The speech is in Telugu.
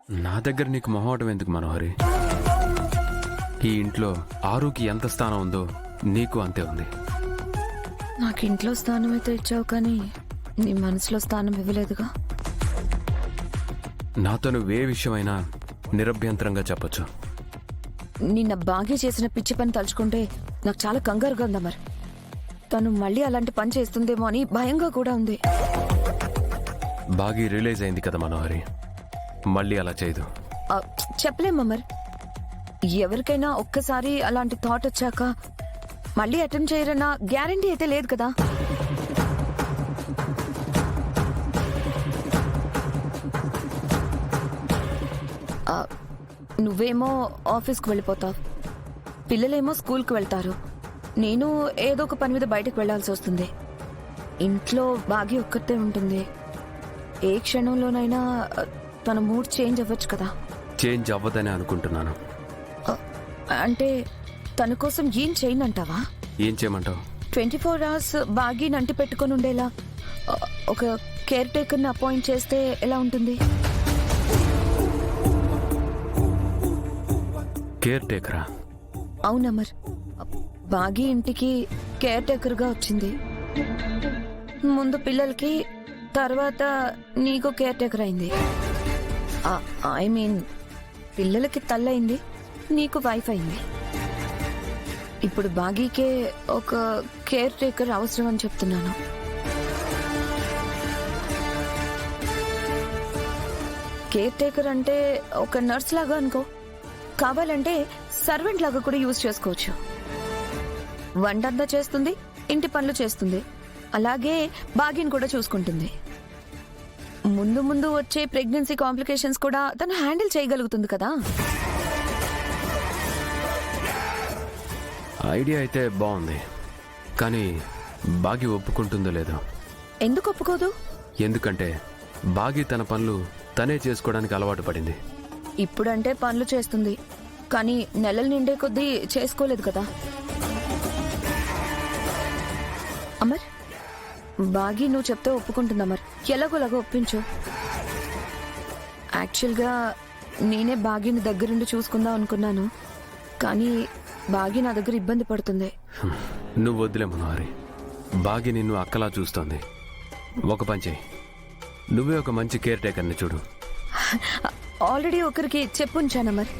నా దగ్గర నీకు మొహమాటం ఎందుకు మనోహరి? ఈ ఇంట్లో ఆరుకి ఎంత స్థానం ఉందో నీకు అంతే ఉంది. నాకు ఇంట్లో స్థానం అయితే ఇచ్చావు, కానీ నీ మనసులో స్థానం ఇవ్వలేదుగా. నాతో నువ్వే విషయమైనా నిరభ్యంతరంగా చెప్పొచ్చు. నిన్న బాగా చేసిన పిచ్చి పని తలుచుకుంటే నాకు చాలా కంగారుగా ఉంది అమర్. తను మళ్ళీ అలాంటి పని చేస్తుందేమో అని భయంగా కూడా ఉంది. బాగా రిలీజ్ అయింది కదా మనోహరి, మళ్ళీ అలా చేయదు. చెప్పలేం అమర్. ఎవరికైనా ఒక్కసారి అలాంటి థాట్ వచ్చాక మళ్ళీ అటెంప్ట్ చేయరన్న గ్యారంటీ అయితే లేదు కదా. నువ్వేమో ఆఫీస్కి వెళ్ళిపోతావు, పిల్లలేమో స్కూల్కి వెళ్తారు, నేను ఏదో ఒక పని మీద బయటకు వెళ్లాల్సి వస్తుంది. ఇంట్లో బాగా ఒక్కతే ఉంటుంది. ఏ క్షణంలోనైనా తన మూడ్ చేంజ్ అవ్వచ్చు కదా. చేంజ్ అవ్వదని అనుకుంటున్నాను. అంటే తన కోసం ఏం చేయనంటావా? ఏం చేయమంటావు? 24 hours బాగా నంటి పెట్టుకొని ఉండేలా ఒక కేర్ టేకర్ని అపాయింట్ చేస్తే ఎలా ఉంటుంది? కేర్ టేకరా? అవునమర్, బాగి ఇంటికి కేర్ టేకర్గా వచ్చింది. ముందు పిల్లలకి, తర్వాత నీకు కేర్ టేకర్ అయింది. ఐ మీన్ పిల్లలకి తల్లయింది, నీకు వైఫ్ అయింది. ఇప్పుడు బాగీకే ఒక కేర్ టేకర్ అవసరం అని చెప్తున్నాను. కేర్ టేకర్ అంటే ఒక నర్స్ లాగా అనుకో, కావాలంటే సర్వెంట్ లాగా కూడా యూజ్ చేసుకోవచ్చు. వంటంతా చేస్తుంది, ఇంటి పనులు చేస్తుంది, అలాగే బాగిని కూడా చూసుకుంటుంది. ముందు ముందు వచ్చే ప్రెగ్నెన్సీ కాంప్లికేషన్స్ కూడా తను హ్యాండిల్ చేయగలుగుతుంది కదా. ఐడియా అయితే బాగుంది, కానీ బాగి ఒప్పుకుంటుందో లేదో. ఎందుకు ఒప్పుకోదు? ఎందుకంటే బాగి తన పనులు తనే చేసుకోవడానికి అలవాటు పడింది. ఇప్పుడంటే పనులు చేస్తుంది, కానీ నెలలు నిండే కొద్దీ చేసుకోలేదు కదా. అమర్, బాగి నువ్వు చెప్తే ఒప్పుకుంటుంది అమర్. ఎలాగోలాగో ఒప్పించు. యాక్చువల్గా నేనే బాగిని దగ్గరుండి చూసుకుందాం అనుకున్నాను, కానీ బాగి నా దగ్గర ఇబ్బంది పడుతుంది. నువ్వు వద్దులే మనోహరి, బాగి నిన్ను అక్కలా చూస్తోంది. ఒక పని చేయి, నువ్వే ఒక మంచి కేర్ టేకర్ని చూడు. ఆల్రెడీ ఒకరికి చెప్పుంచాను అమర్.